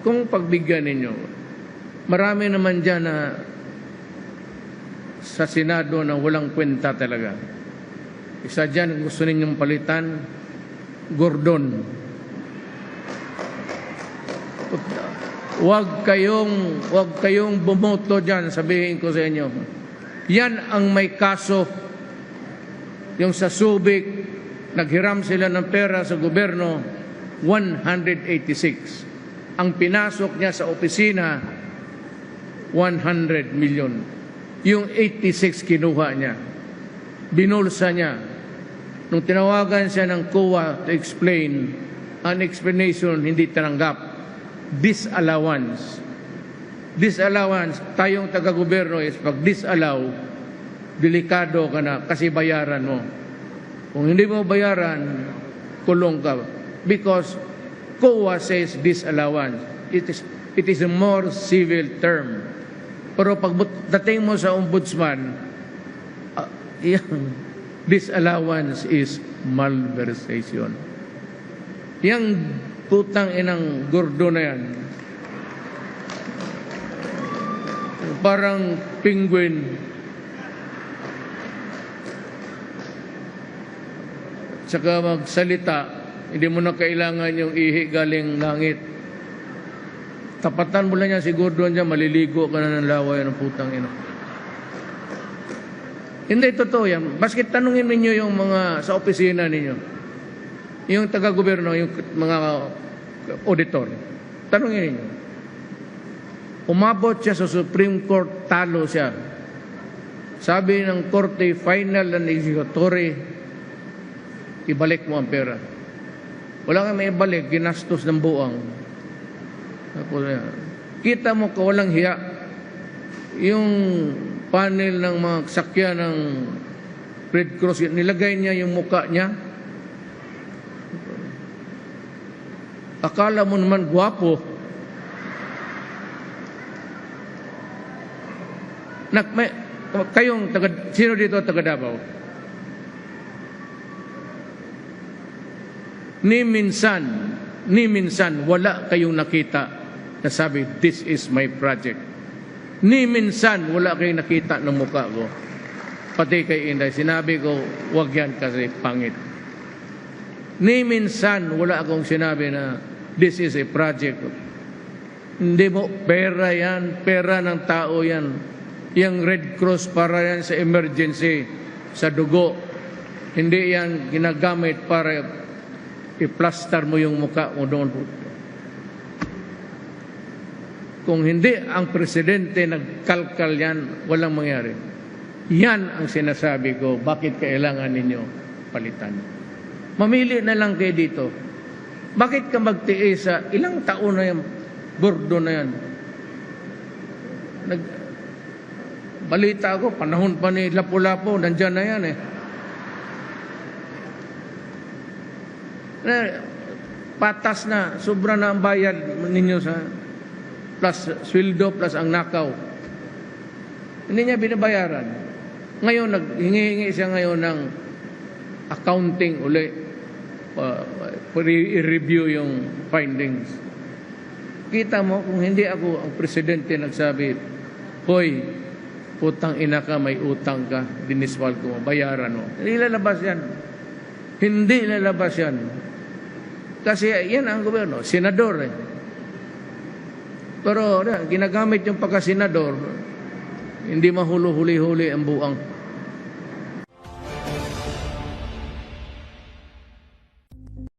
kung pagbigyan ninyo, marami naman dyan na sa Senado na walang kwenta talaga. Isa dyan, gusto ninyong palitan, Gordon. Huwag kayong bumoto dyan, sabihin ko sa inyo. Yan ang may kaso. Yung sa Subic, naghiram sila ng pera sa gobyerno, 186. Ang pinasok niya sa opisina, 100 million. Yung 86 kinuha niya. Binulsa niya. Nung tinawagan siya ng COA to explain, ang explanation hindi tanggap. Disallowance. Disallowance, tayong taga-gobyerno is pag disallow, delikado ka na kasi bayaran mo. Kung hindi mo bayaran, kulong ka. Because COA says disallowance. It is a more civil term. Pero pag dating mo sa ombudsman, disallowance is malversation. Yang putang inang gordo na yan, parang penguin, saka magsalita, hindi mo na kailangan yung ihi galing langit. Tapatan mo lang yan si Gordon dyan, maliligo ka na ng laway ng putang ina. Hindi, totoo yan. Basket tanungin ninyo yung mga sa opisina ninyo. Yung taga-gobyerno, yung mga auditor. Tanungin ninyo. Umabot siya sa Supreme Court, talo siya. Sabi ng korte, final and executory, ibalik mo ang pera. Wala kang may ibalik, ginastos ng buang. Kita mo kawalang hiya. Yung panel ng mga sakya ng Red Cross, nilagay niya yung muka niya. Akala mo naman gwapo. Kayong sino dito taga Davao? Ni minsan wala kayong nakita na sabi, this is my project. Ni minsan wala kayong nakita ng mukha ko. Pati kay Inday, sinabi ko, wag yan kasi pangit. Ni minsan wala akong sinabi na this is a project. Hindi mo, pera yan, pera ng tao yan. Yung Red Cross para yan sa emergency, sa dugo. Hindi yan ginagamit para i-plaster mo yung mukha mo doon. Kung hindi ang presidente nagkalkal yan, walang mangyari. Yan ang sinasabi ko, bakit kailangan ninyo palitan. Mamili na lang kayo dito. Bakit ka magtiis sa ilang taon na yan, Gordo na yan? Balita ako, panahon pa ni Lapu-Lapu, nandyan na yan eh. Patas na, sobra na ang bayad ninyo sa plus sweldo plus ang nakaw. Hindi niya binabayaran. Ngayon, naghingi siya ngayon ng accounting uli. I-review yung findings. Kita mo, kung hindi ako ang presidente nagsabi, hoy, utang ina ka, may utang ka, diniswal ko, bayaran mo. Hindi lalabas yan. Hindi lalabas yan. Kasi yan ang gobyerno, senador eh. Pero ginagamit yung pagka-senador, hindi mahuli-huli ang buang.